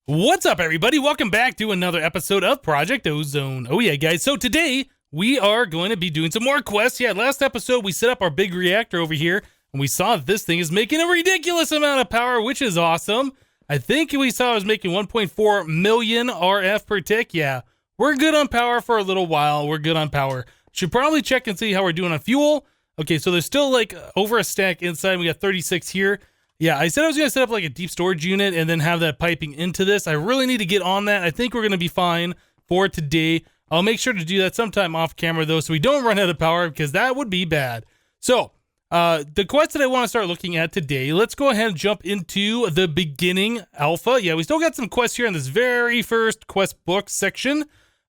What's up, everybody? Welcome back to another episode of Project Ozone. Oh yeah, guys. So today we are going to be doing some more quests. Yeah, last episode we set up our big reactor over here, and we saw that this thing is making a ridiculous amount of power, which is awesome. I think we saw it was making 1.4 million RF per tick. Yeah, we're good on power for a little while. We're good on power. Should probably check and see how we're doing on fuel. Okay, so there's still like over a stack inside. We got 36 here. Yeah, I said I was going to set up like a deep storage unit and then have that piping into this. I really need to get on that. I think we're going to be fine for today. I'll make sure to do that sometime off camera though, so we don't run out of power, because that would be bad. So, the quest that I want to start looking at today, let's go ahead and jump into the beginning alpha. Yeah, we still got some quests here in this very first quest book section.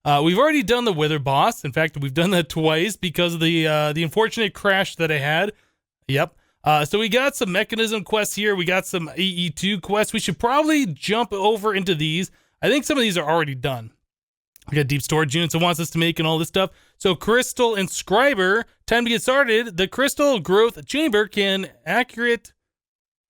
We've already done the Wither boss. In fact, we've done that twice because of the unfortunate crash that I had. Yep. So we got some mechanism quests here. We got some AE2 quests. We should probably jump over into these. I think some of these are already done. We got deep storage units it wants us to make and all this stuff. So crystal inscriber, time to get started. The crystal growth chamber can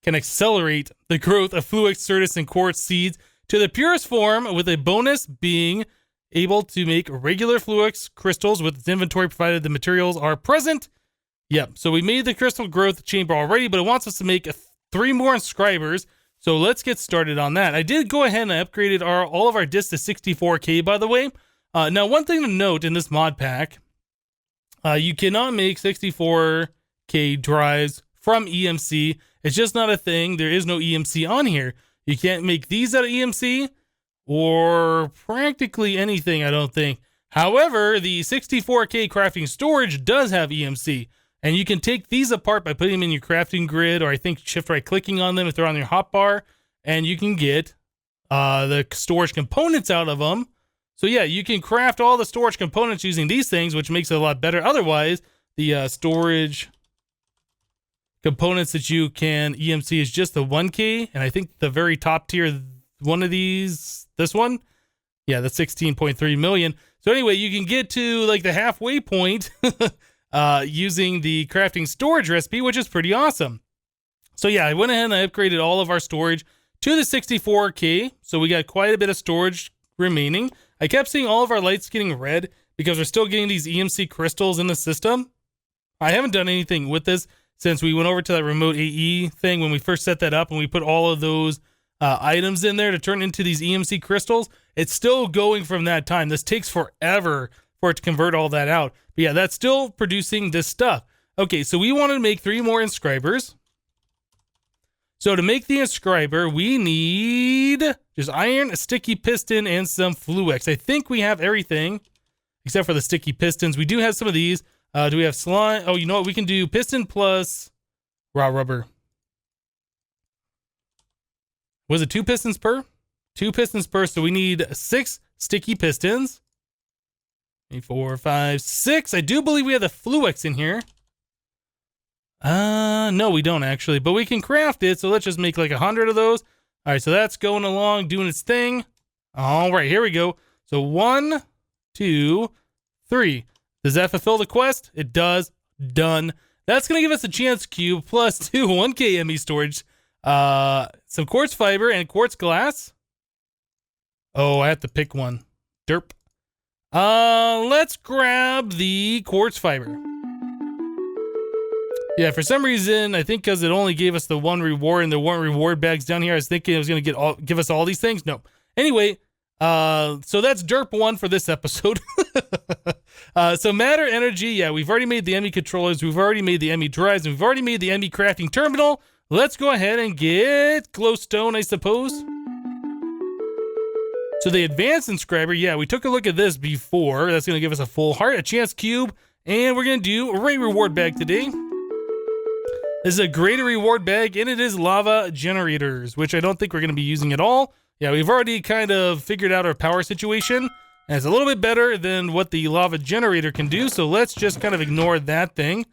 accelerate the growth of fluix, certus, and quartz seeds to the purest form, with a bonus being able to make regular fluix crystals with its inventory, provided the materials are present. Yep, so we made the crystal growth chamber already, but it wants us to make 3 more inscribers. So let's get started on that. I did go ahead and I upgraded all of our disks to 64K, by the way. Now, one thing to note in this mod pack, you cannot make 64K drives from EMC. It's just not a thing. There is no EMC on here. You can't make these out of EMC or practically anything, I don't think. However, the 64K crafting storage does have EMC. And you can take these apart by putting them in your crafting grid, or I think shift right clicking on them if they're on your hotbar, and you can get the storage components out of them. So yeah, you can craft all the storage components using these things, which makes it a lot better. Otherwise, the storage components that you can EMC is just the 1K, and I think the very top tier one of these, this one, yeah, the 16.3 million. So anyway, you can get to like the halfway point using the crafting storage recipe, which is pretty awesome. So yeah, I went ahead and I upgraded all of our storage to the 64K. So we got quite a bit of storage remaining. I kept seeing all of our lights getting red because we're still getting these EMC crystals in the system. I haven't done anything with this since we went over to that remote AE thing when we first set that up and we put all of those items in there to turn into these EMC crystals. It's still going from that time. This takes forever for it to convert all that out. But yeah, that's still producing this stuff. Okay, so we want to make 3 more inscribers. So to make the inscriber, we need just iron, a sticky piston, and some fluix. I think we have everything except for the sticky pistons. We do have some of these. Do we have slime? Oh, you know what? We can do piston plus raw rubber. Was it 2 pistons per? 2 pistons per, so we need 6 sticky pistons. 3, 4, 5, 6. I do believe we have the fluix in here. No, we don't actually, but we can craft it. So let's just make like 100 of those. All right, so that's going along, doing its thing. All right, here we go. So 1, 2, 3. Does that fulfill the quest? It does. Done. That's going to give us a chance cube plus 2 1K ME storage. Some quartz fiber and quartz glass. Oh, I have to pick one. Derp. Let's grab the quartz fiber. Yeah, for some reason, I think because it only gave us the 1 reward and there weren't reward bags down here, I was thinking it was going to give us all these things. No. Anyway, so that's derp 1 for this episode. So matter energy, yeah, we've already made the ME controllers, we've already made the ME drives, and we've already made the ME crafting terminal. Let's go ahead and get glowstone, I suppose. So the advanced inscriber, yeah, we took a look at this before. That's going to give us a full heart, a chance cube, and we're going to do a great reward bag today. This is a greater reward bag, and it is lava generators, which I don't think we're going to be using at all. Yeah, we've already kind of figured out our power situation, and it's a little bit better than what the lava generator can do, so let's just kind of ignore that thing.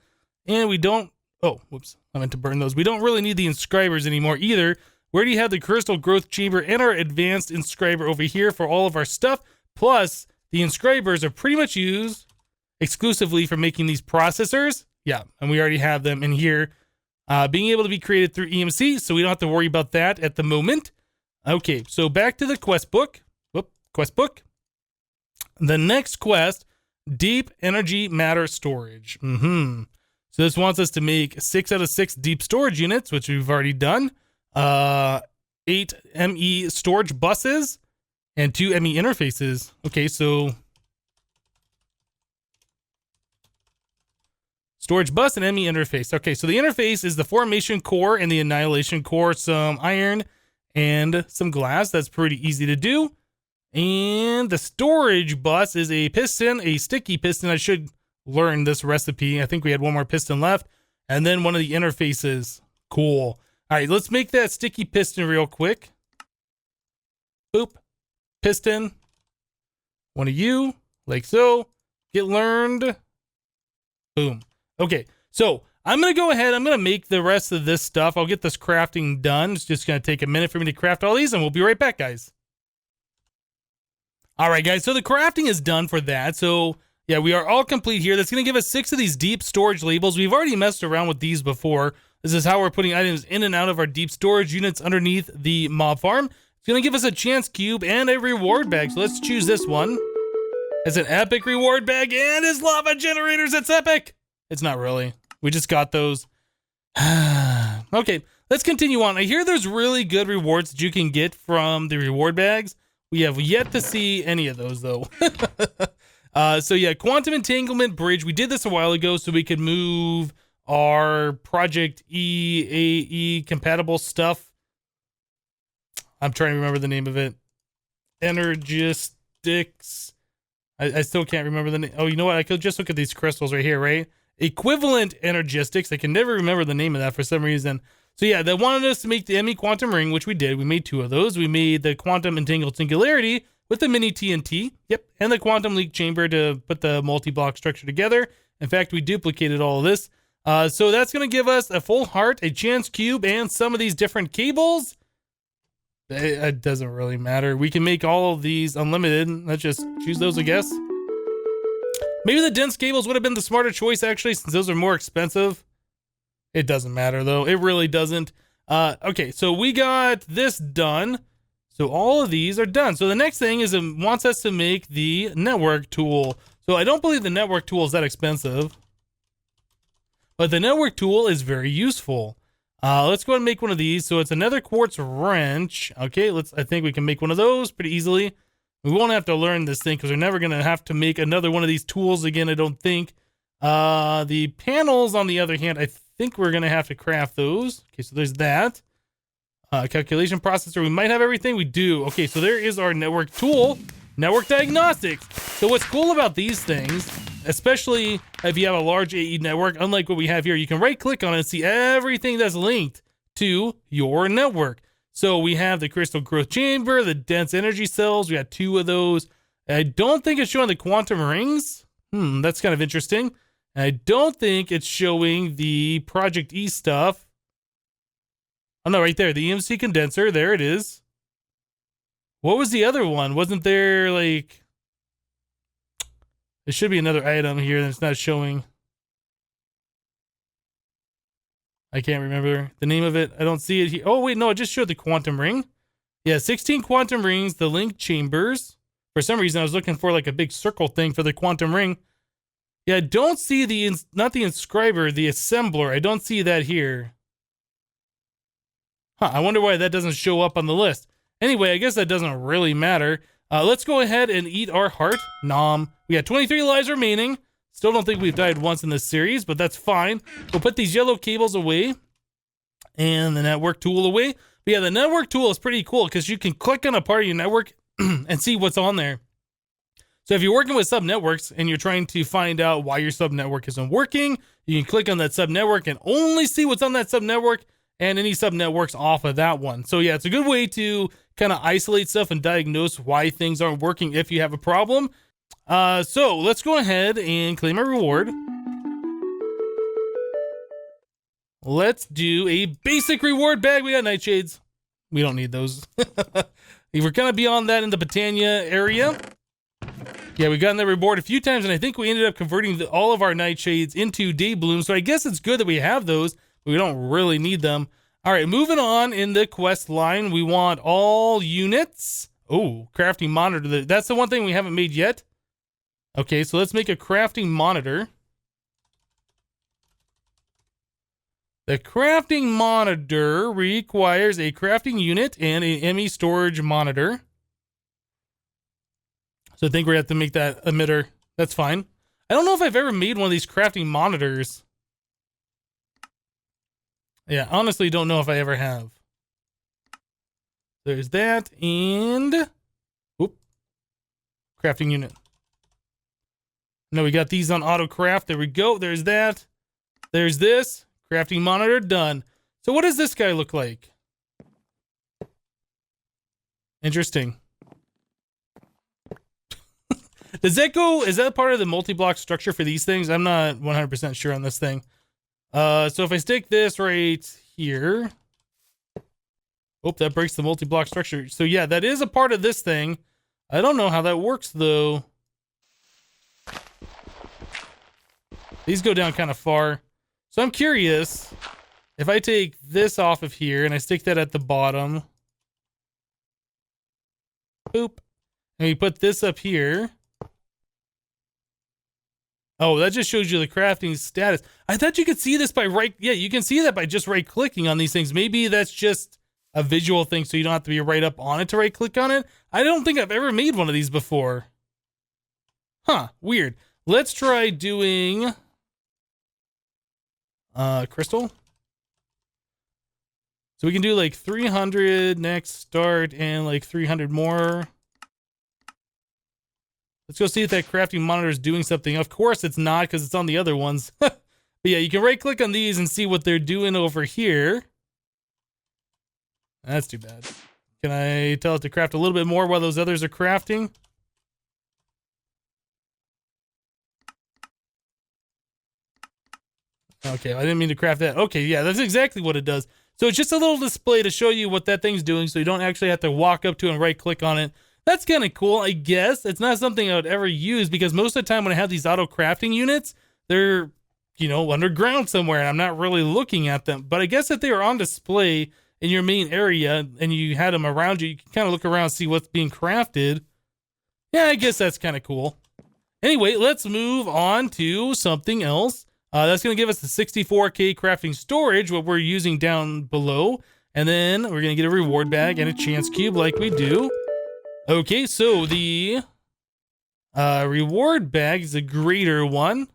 And we don't... Oh, whoops, I meant to burn those. We don't really need the inscribers anymore either. We already have the crystal growth chamber and our advanced inscriber over here for all of our stuff. Plus, the inscribers are pretty much used exclusively for making these processors. Yeah, and we already have them in here. Being able to be created through EMC, so we don't have to worry about that at the moment. Okay, so back to the quest book. Whoop, quest book. The next quest, deep energy matter storage. So this wants us to make 6 out of 6 deep storage units, which we've already done. 8 ME storage buses and 2 ME interfaces. Okay, so storage bus and ME interface. Okay, so the interface is the formation core and the annihilation core, some iron and some glass. That's pretty easy to do. And the storage bus is a piston, a sticky piston. I should learn this recipe. I think we had one more piston left. And then one of the interfaces. Cool. All right, let's make that sticky piston real quick. Boop. Piston. One of you, like so. Get learned. Boom. Okay, so I'm going to go ahead. I'm going to make the rest of this stuff. I'll get this crafting done. It's just going to take a minute for me to craft all these, and we'll be right back, guys. All right, guys, so the crafting is done for that. So, yeah, we are all complete here. That's going to give us 6 of these deep storage labels. We've already messed around with these before. This is how we're putting items in and out of our deep storage units underneath the mob farm. It's going to give us a chance cube and a reward bag. So let's choose this one. It's an epic reward bag, and it's lava generators. It's epic. It's not really. We just got those. Okay, let's continue on. I hear there's really good rewards that you can get from the reward bags. We have yet to see any of those, though. So yeah, quantum entanglement bridge. We did this a while ago so we could move our Project EAE compatible stuff. I'm trying to remember the name of it. Energistics. I still can't remember the name. Oh, you know what? I could just look at these crystals right here, right? Equivalent Energistics. I can never remember the name of that for some reason. So yeah, they wanted us to make the ME quantum ring, which we did. We made 2 of those. We made the quantum entangled singularity with the mini TNT. Yep. And the quantum leak chamber to put the multi-block structure together. In fact, we duplicated all of this. So that's going to give us a full heart, a chance cube, and some of these different cables. It doesn't really matter. We can make all of these unlimited. Let's just choose those, I guess. Maybe the dense cables would have been the smarter choice, actually, since those are more expensive. It doesn't matter, though. It really doesn't. Okay, so we got this done. So all of these are done. So the next thing is it wants us to make the network tool. So I don't believe the network tool is that expensive. But the network tool is very useful. Let's go ahead and make one of these. So it's another quartz wrench. Okay, I think we can make one of those pretty easily. We won't have to learn this thing because we're never going to have to make another one of these tools again, I don't think. The panels, on the other hand, I think we're going to have to craft those. Okay, so there's that. Calculation processor, we might have everything. We do. Okay, so there is our network tool, network diagnostics. So what's cool about these things, especially if you have a large AE network, unlike what we have here, you can right click on it and see everything that's linked to your network. So we have the crystal growth chamber, the dense energy cells. We got 2 of those. I don't think it's showing the quantum rings. That's kind of interesting. I don't think it's showing the Project E stuff. Oh no, right there, the EMC condenser. There it is. What was the other one? Wasn't there like... There should be another item here that's not showing. I can't remember the name of it. I don't see it here. Oh, wait, no, it just showed the quantum ring. Yeah, 16 quantum rings, the link chambers. For some reason, I was looking for like a big circle thing for the quantum ring. Yeah, I don't see not the inscriber, the assembler. I don't see that here. I wonder why that doesn't show up on the list. Anyway, I guess that doesn't really matter. Let's go ahead and eat our heart. Nom. We got 23 lives remaining. Still don't think we've died once in this series, but that's fine. We'll put these yellow cables away and the network tool away. But yeah, the network tool is pretty cool because you can click on a part of your network and see what's on there. So if you're working with sub-networks and you're trying to find out why your sub-network isn't working, you can click on that sub-network and only see what's on that sub-network and any sub-networks off of that one. So yeah, it's a good way to kind of isolate stuff and diagnose why things aren't working if you have a problem. So let's go ahead and claim a reward. Let's do a basic reward bag. We got nightshades. We don't need those. We're kind of beyond that in the Botania area. Yeah, we've gotten that reward a few times, and I think we ended up converting all of our nightshades into day blooms. So I guess it's good that we have those, but we don't really need them. All right, moving on in the quest line, we want all units. Oh, crafting monitor. That's the one thing we haven't made yet. Okay, so let's make a crafting monitor. The crafting monitor requires a crafting unit and a ME storage monitor. So I think we're going to have to make that emitter. That's fine. I don't know if I've ever made one of these crafting monitors. Yeah, honestly, don't know if I ever have. There's that, and... Oop. Crafting unit. No, we got these on auto craft. There we go. There's that. There's this. Crafting monitor, done. So what does this guy look like? Interesting. Does that go... Is that part of the multi-block structure for these things? I'm not 100% sure on this thing. So if I stick this right here... Oh, that breaks the multi-block structure. So yeah, that is a part of this thing. I don't know how that works, though. These go down kind of far. So I'm curious, if I take this off of here and I stick that at the bottom. Boop. And we put this up here. Oh, that just shows you the crafting status. I thought you could see this by right... Yeah, you can see that by just right-clicking on these things. Maybe that's just a visual thing, so you don't have to be right up on it to right-click on it. I don't think I've ever made one of these before. Huh, weird. Let's try doing... crystal. So we can do like 300 next start and like 300 more. Let's go see if that crafting monitor is doing something. Of course it's not, because it's on the other ones. But yeah, you can right click on these and see what they're doing over here. That's too bad. Can I tell it to craft a little bit more while those others are crafting? Okay, I didn't mean to craft that. Okay, yeah, that's exactly what it does. So it's just a little display to show you what that thing's doing, so you don't actually have to walk up to it and right click on it. That's kind of cool, I guess. It's not something I would ever use, because most of the time when I have these auto crafting units, they're, you know, underground somewhere, and I'm not really looking at them. But I guess if they were on display in your main area and you had them around you, you can kind of look around and see what's being crafted. Yeah, I guess that's kind of cool. Anyway, let's move on to something else. That's going to give us the 64K crafting storage, what we're using down below. And then we're going to get a reward bag and a chance cube like we do. Okay, so the reward bag is a greater one.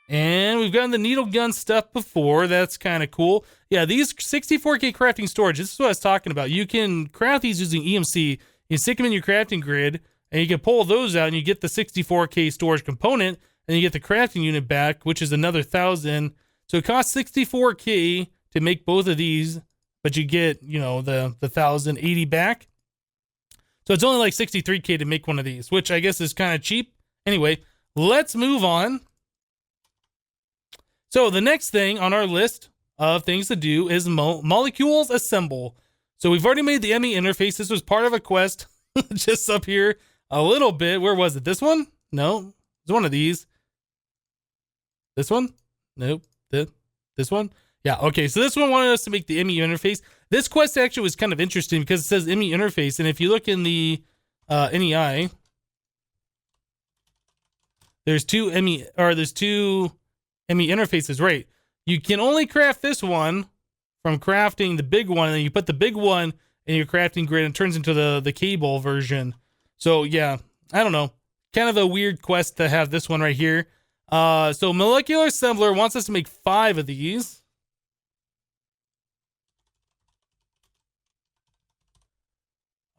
And we've gotten the needle gun stuff before. That's kind of cool. Yeah, these 64K crafting storage, this is what I was talking about. You can craft these using EMC. You stick them in your crafting grid, and you can pull those out, and you get the 64K storage component, and you get the crafting unit back, which is another 1,000. So it costs 64K to make both of these, but you get, you know, the 1,080 back. So it's only like 63K to make one of these, which I guess is kind of cheap. Anyway, let's move on. So the next thing on our list of things to do is molecules assemble. So we've already made the ME interface. This was part of a quest just up here a little bit. Where was it? This one? No, it's one of these. This one? Nope. This one? Yeah, okay. So this one wanted us to make the ME interface. This quest actually was kind of interesting because it says ME interface, and if you look in the NEI, there's two ME interfaces, right? You can only craft this one from crafting the big one, and then you put the big one in your crafting grid and it turns into the cable version. So yeah, I don't know. Kind of a weird quest to have this one right here. So Molecular Assembler wants us to make 5 of these.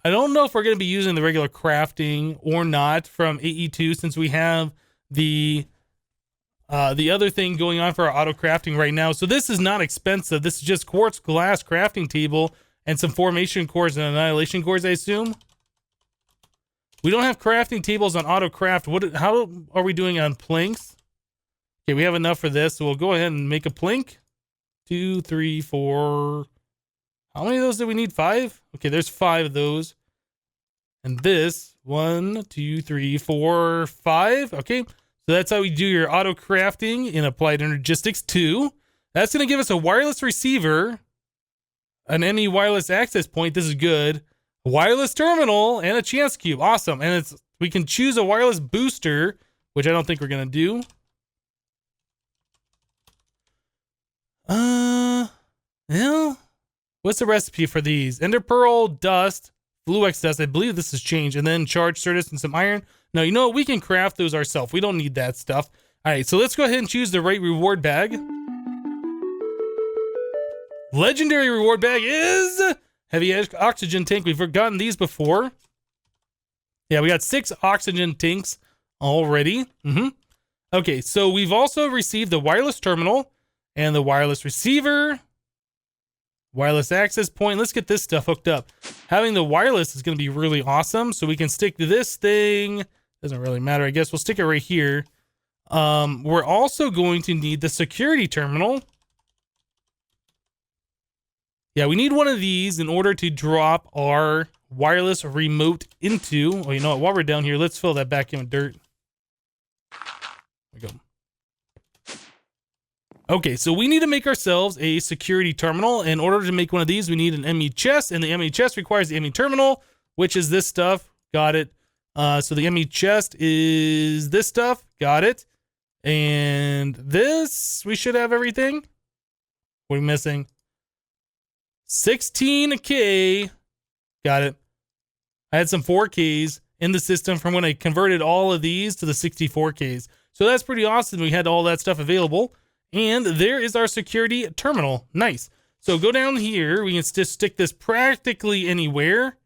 I don't know if we're going to be using the regular crafting or not from AE2, since we have the other thing going on for our auto crafting right now. So this is not expensive. This is just quartz glass crafting table and some formation cores and annihilation cores, I assume. We don't have crafting tables on auto craft. How are we doing on planks? Okay, we have enough for this, so we'll go ahead and make a plank. 2, 3, 4. How many of those do we need? 5? Okay, there's 5 of those. And this, 1, 2, 3, 4, 5. Okay, so that's how we do your auto crafting in Applied Energistics 2. That's going to give us a wireless receiver an ME wireless access point. This is good. A wireless terminal and a chance cube. Awesome. And we can choose a wireless booster, which I don't think we're going to do. Well, what's the recipe for these? Ender pearl, dust, Fluix dust. I believe this has changed. And then charged Certus and some iron. No, you know what? We can craft those ourselves. We don't need that stuff. All right, so let's go ahead and choose the right reward bag. Legendary reward bag is heavy oxygen tank. We've gotten these before. Yeah, we got 6 oxygen tanks already. Okay, so we've also received the wireless terminal and the wireless receiver. Wireless access point. Let's get this stuff hooked up. Having the wireless is going to be really awesome. So we can stick to this thing. Doesn't really matter. I guess we'll stick it right here. We're also going to need the security terminal. Yeah, we need one of these in order to drop our wireless remote into. Oh, you know what? While we're down here, let's fill that back in with dirt. There we go. Okay, so we need to make ourselves a security terminal. In order to make one of these, we need an ME chest, and the ME chest requires the ME terminal, which is this stuff. Got it. So the ME chest is this stuff. Got it. And this, we should have everything. What are we missing? 16K. Got it. I had some 4Ks in the system from when I converted all of these to the 64Ks. So that's pretty awesome. We had all that stuff available. And there is our security terminal. Nice. So go down here. We can just stick this practically anywhere.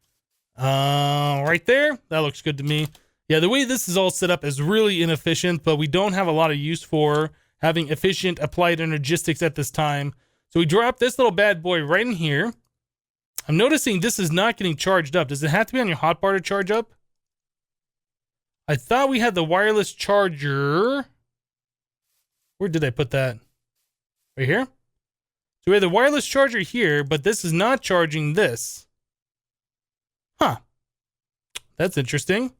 Right there. That looks good to me. Yeah, the way this is all set up is really inefficient, but we don't have a lot of use for having efficient applied energistics at this time. So we drop this little bad boy right in here. I'm noticing this is not getting charged up. Does it have to be on your hotbar to charge up? I thought we had the wireless charger. Where did I put that? Right here? So we have the wireless charger here, but this is not charging this. Huh. That's interesting.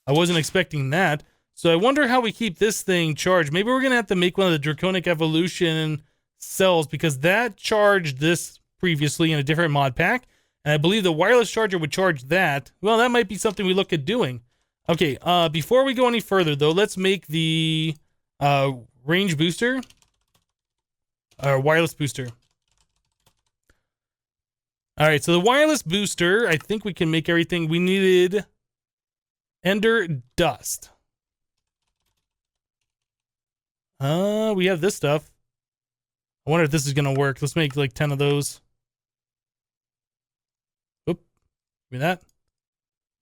I wasn't expecting that. So I wonder how we keep this thing charged. Maybe we're going to have to make one of the Draconic Evolution cells, because that charged this previously in a different mod pack. And I believe the wireless charger would charge that. Well, that might be something we look at doing. Okay, before we go any further, though, let's make the range booster. Or wireless booster. All right, so the wireless booster, I think we can make everything. We needed Ender dust. We have this stuff. I wonder if this is going to work. Let's make like 10 of those. Oop. Give me that.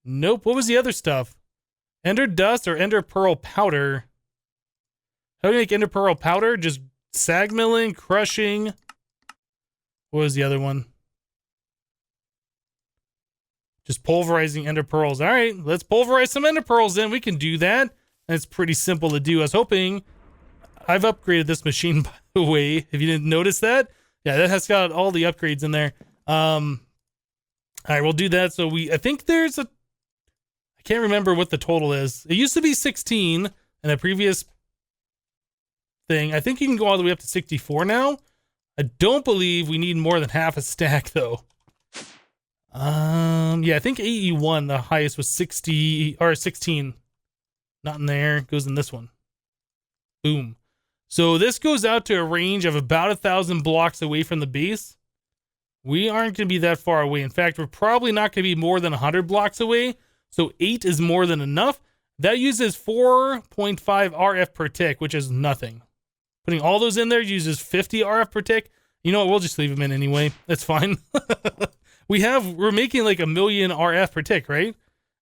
Nope. What was the other stuff? Ender dust or Ender pearl powder? How do you make Ender pearl powder? Just sag milling, crushing. What was the other one? Just pulverizing ender pearls. All right, let's pulverize some ender pearls then. We can do that. And it's pretty simple to do. I was hoping... I've upgraded this machine, by the way, if you didn't notice that. Yeah, that has got all the upgrades in there. All right, we'll do that. So I think there's a... I can't remember what the total is. It used to be 16 in a previous thing. I think you can go all the way up to 64 now. I don't believe we need more than half a stack, though. Yeah, I think AE1, the highest was 60 or 16. Not in there. It goes in this one. Boom. So this goes out to a range of about 1,000 blocks away from the base. We aren't going to be that far away. In fact, we're probably not going to be more than 100 blocks away. So 8 is more than enough. That uses 4.5 RF per tick, which is nothing. Putting all those in there uses 50 RF per tick. You know what? We'll just leave them in anyway. That's fine. We're making like 1 million RF per tick, right?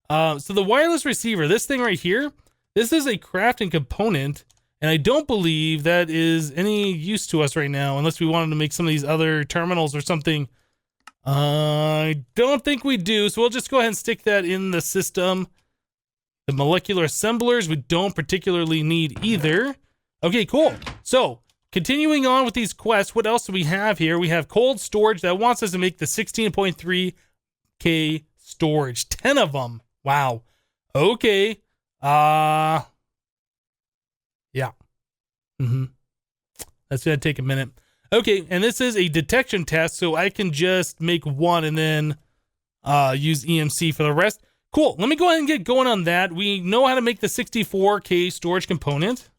So the wireless receiver, this thing right here, this is a crafting component. And I don't believe that is any use to us right now, unless we wanted to make some of these other terminals or something. I don't think we do, so we'll just go ahead and stick that in the system. The molecular assemblers we don't particularly need either. Okay, cool. So, continuing on with these quests, what else do we have here? We have cold storage that wants us to make the 16.3K storage. 10 of them. Wow. Okay. Yeah. That's going to take a minute. Okay, and this is a detection test, so I can just make one and then use EMC for the rest. Cool, let me go ahead and get going on that. We know how to make the 64K storage component.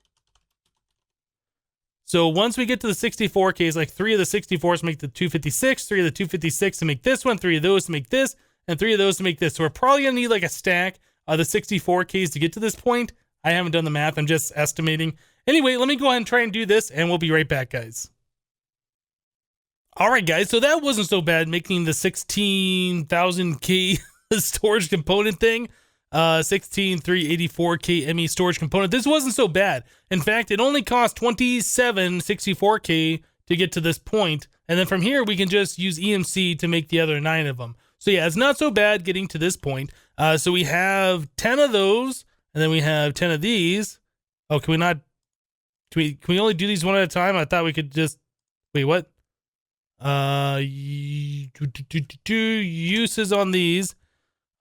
So once we get to the 64Ks, like 3 of the 64s make the 256, 3 of the 256 to make this one, 3 of those to make this, and 3 of those to make this. So we're probably going to need like a stack of the 64Ks to get to this point. I haven't done the math, I'm just estimating. Anyway, let me go ahead and try and do this, and we'll be right back, guys. Alright guys, so that wasn't so bad, making the 16,000K storage component thing. 16,384K ME storage component. This wasn't so bad. In fact, it only cost 27 64K to get to this point, and then from here we can just use EMC to make the other 9 of them. So yeah, it's not so bad getting to this point. So we have 10 of those, and then we have 10 of these. Oh, can we not? Can we only do these one at a time? I thought we could just. Wait, what? Uses on these.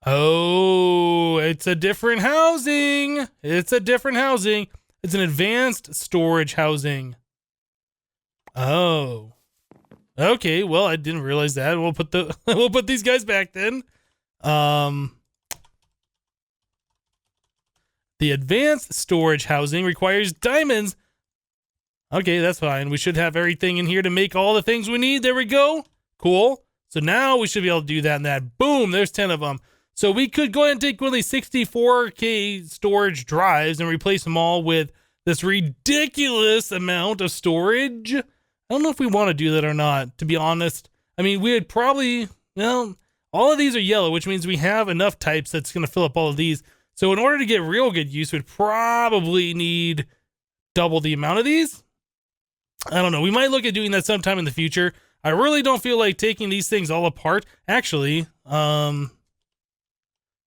Oh, it's a different housing. It's a different housing. It's an advanced storage housing. Oh. Okay, well, I didn't realize that. We'll put these guys back then. The advanced storage housing requires diamonds. Okay, that's fine. We should have everything in here to make all the things we need. There we go. Cool. So now we should be able to do that and that. Boom, there's 10 of them. So we could go ahead and take one of these 64K storage drives and replace them all with this ridiculous amount of storage. I don't know if we want to do that or not, to be honest. I mean, we would probably, well, all of these are yellow, which means we have enough types that's going to fill up all of these. So in order to get real good use, we'd probably need double the amount of these. I don't know. We might look at doing that sometime in the future. I really don't feel like taking these things all apart. Actually,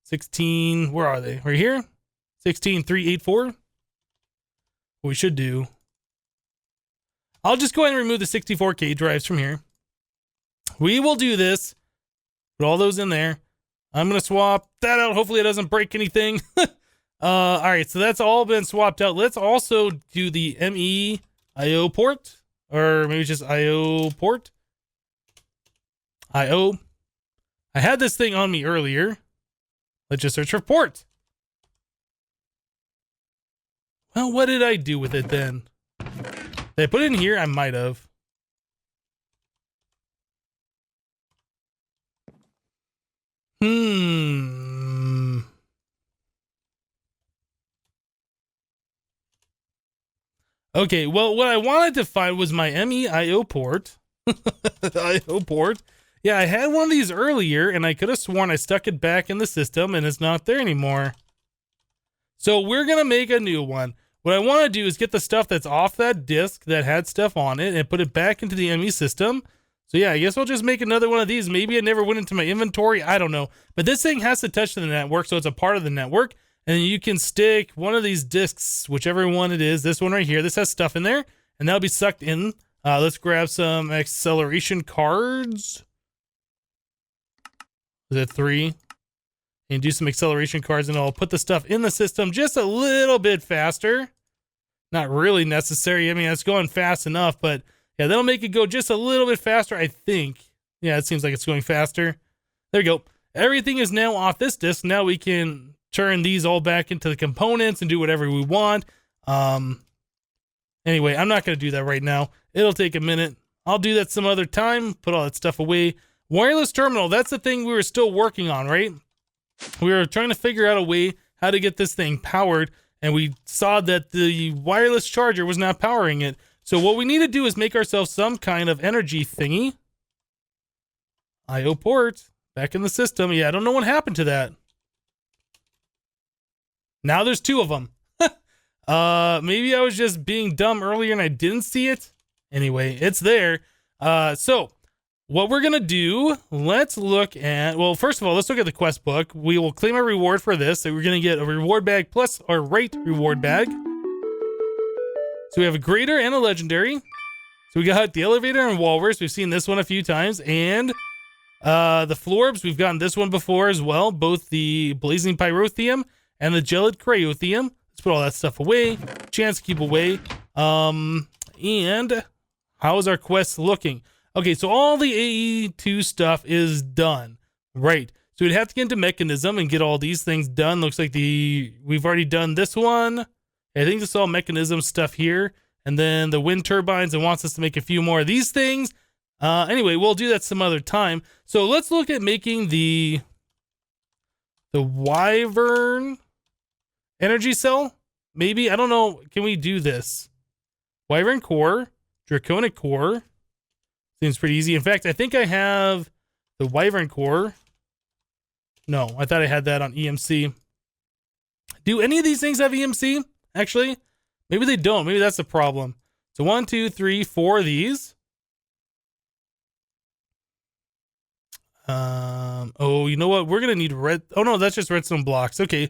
16, where are they? Right here? 16,384. What we should do. I'll just go ahead and remove the 64K drives from here. We will do this. Put all those in there. I'm going to swap that out. Hopefully it doesn't break anything. All right, so that's all been swapped out. Let's also do the ME IO port, or maybe just IO port. IO. I had this thing on me earlier. Let's just search for port. Well, what did I do with it then? Did I put it in here? I might have. Okay, well, what I wanted to find was my MEIO port. IO port. Yeah, I had one of these earlier, and I could have sworn I stuck it back in the system, and it's not there anymore. So we're going to make a new one. What I want to do is get the stuff that's off that disk that had stuff on it and put it back into the ME system. So yeah, I guess I'll just make another one of these. Maybe it never went into my inventory. I don't know. But this thing has to touch the network, so it's a part of the network. And you can stick one of these disks, whichever one it is. This one right here. This has stuff in there, and that'll be sucked in. Let's grab some acceleration cards. Is it 3? And do some acceleration cards, and I'll put the stuff in the system just a little bit faster. Not really necessary. I mean, it's going fast enough, but yeah, that'll make it go just a little bit faster, I think. Yeah, it seems like it's going faster. There we go. Everything is now off this disk. Now we can turn these all back into the components and do whatever we want. Anyway, I'm not going to do that right now. It'll take a minute. I'll do that some other time. Put all that stuff away. Wireless terminal. That's the thing we were still working on, right? We were trying to figure out a way how to get this thing powered, and we saw that the wireless charger was not powering it. So what we need to do is make ourselves some kind of energy thingy. IO port. Back in the system. Yeah, I don't know what happened to that. Now there's 2 of them. Maybe I was just being dumb earlier and I didn't see it. Anyway, it's there. So what we're going to do, let's look at, well, first of all, let's look at the quest book. We will claim a reward for this. So we're going to get a reward bag plus our rate reward bag. So we have a greater and a legendary. So we got the elevator and walrus. We've seen this one a few times. And the florbs, we've gotten this one before as well. Both the blazing pyrotheum and the gelid cryotheum. Let's put all that stuff away. Chance to keep away. And How is our quest looking? Okay, so all the AE2 stuff is done. Right. So we'd have to get into mechanism and get all these things done. Looks like we've already done this one. I think this is all mechanism stuff here. And then the wind turbines, and wants us to make a few more of these things. Anyway, we'll do that some other time. So let's look at making the Wyvern energy cell. Maybe, I don't know. Can we do this? Wyvern core, Draconic core. Seems pretty easy. In fact, I think I have the Wyvern core. No, I thought I had that on EMC. Do any of these things have EMC? Actually, maybe they don't. Maybe that's the problem. So 1, 2, 3, 4 of these. Oh, you know what? We're gonna need red. Oh no, that's just redstone blocks. Okay.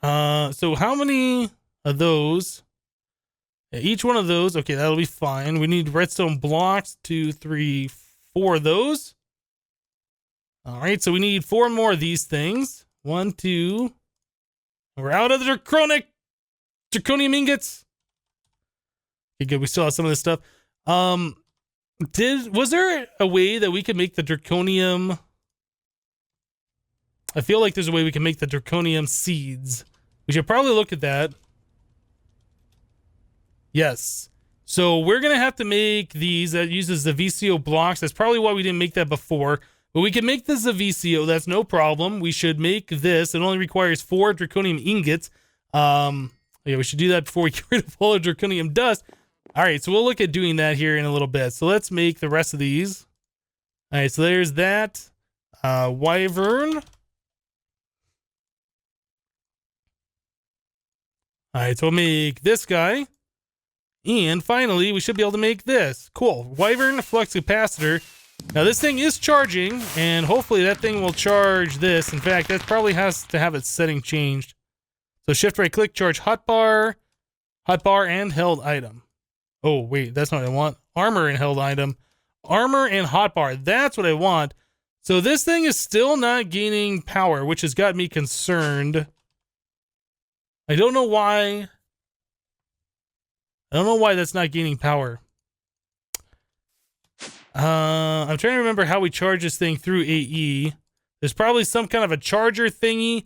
So how many of those? Yeah, each one of those. Okay, that'll be fine. We need redstone blocks. 2, 3, 4 of those. All right, so we need 4 more of these things. 1, 2. We're out of the draconium ingots. Okay, good. We still have some of this stuff. Was there a way that we could make the draconium? I feel like there's a way we can make the draconium seeds. We should probably look at that. Yes. So we're going to have to make these that uses the VCO blocks. That's probably why we didn't make that before. But we can make this a VCO. That's no problem. We should make this. It only requires 4 draconium ingots. Yeah, we should do that before we get rid of all the draconium dust. All right, so we'll look at doing that here in a little bit. So let's make the rest of these. All right, so there's that. Wyvern. All right, so we'll make this guy. And finally, we should be able to make this. Cool. Wyvern flux capacitor. Now, this thing is charging, and hopefully that thing will charge this. In fact, that probably has to have its setting changed. So shift right click, charge hotbar, and held item. Oh, wait, that's not what I want. Armor and held item. Armor and hotbar. That's what I want. So this thing is still not gaining power, which has got me concerned. I don't know why. I don't know why that's not gaining power. I'm trying to remember how we charge this thing through AE. There's probably some kind of a charger thingy.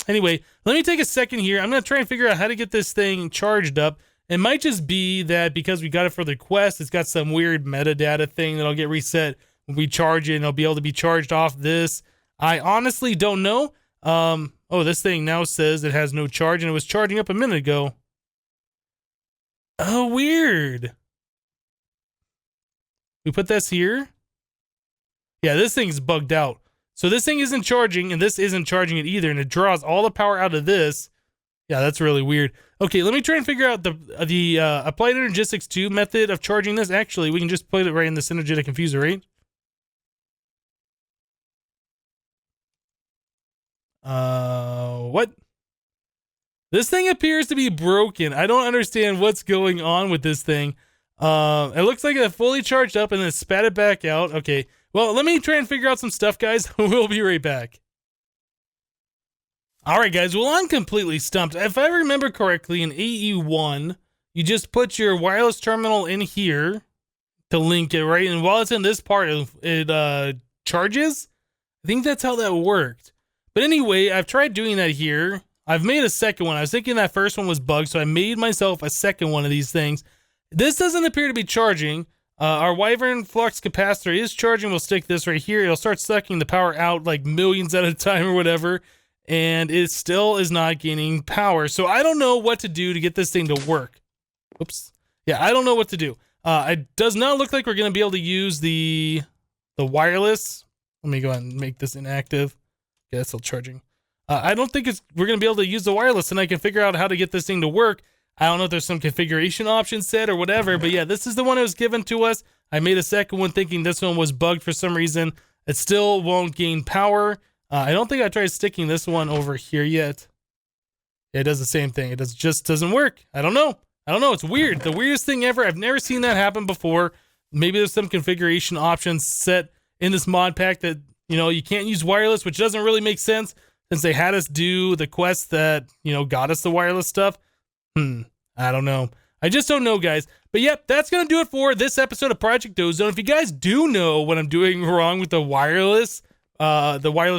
Anyway, let me take a second here. I'm going to try and figure out how to get this thing charged up. It might just be that because we got it for the quest, it's got some weird metadata thing that'll get reset when we charge it, and it'll be able to be charged off this. I honestly don't know. Oh, this thing now says it has no charge, and it was charging up a minute ago. Oh, weird. We put this here. Yeah, this thing's bugged out. So this thing isn't charging, and this isn't charging it either, and it draws all the power out of this. Yeah, that's really weird. Okay, let me try and figure out the Applied Energistics 2 method of charging this. Actually, we can just put it right in this energetic infuser, right? What? This thing appears to be broken. I don't understand what's going on with this thing. It looks like it fully charged up and then spat it back out. Okay, well, let me try and figure out some stuff, guys. We'll be right back. All right, guys. Well, I'm completely stumped. If I remember correctly, in AE1, you just put your wireless terminal in here to link it, right? And while it's in this part, it charges. I think that's how that worked. But anyway, I've tried doing that here. I've made a second one. I was thinking that first one was bugged, so I made myself a second one of these things. This doesn't appear to be charging. Our Wyvern flux capacitor is charging. We'll stick this right here. It'll start sucking the power out like millions at a time or whatever. And it still is not gaining power. So I don't know what to do to get this thing to work. Oops. Yeah, I don't know what to do. It does not look like we're going to be able to use the wireless. Let me go ahead and make this inactive. Okay, that's still charging. I don't think we're going to be able to use the wireless, and I can figure out how to get this thing to work. I don't know if there's some configuration option set or whatever, but yeah, this is the one that was given to us. I made a second one thinking this one was bugged for some reason. It still won't gain power. I don't think I tried sticking this one over here yet. It does the same thing. It just doesn't work. I don't know. It's weird. The weirdest thing ever. I've never seen that happen before. Maybe there's some configuration options set in this mod pack that, you know, you can't use wireless, which doesn't really make sense since they had us do the quest that, you know, got us the wireless stuff. I don't know. I just don't know, guys. But yep, that's going to do it for this episode of Project Ozone. If you guys do know what I'm doing wrong with the wireless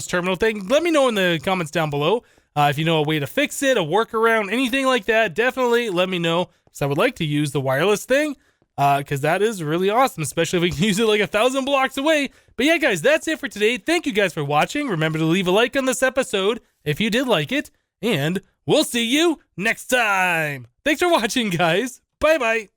terminal thing, let me know in the comments down below. If you know a way to fix it, a workaround, anything like that, definitely let me know. Because I would like to use the wireless thing. Because that is really awesome, especially if we can use it like 1,000 blocks away. But yeah, guys, that's it for today. Thank you guys for watching. Remember to leave a like on this episode if you did like it. And we'll see you next time. Thanks for watching, guys. Bye-bye.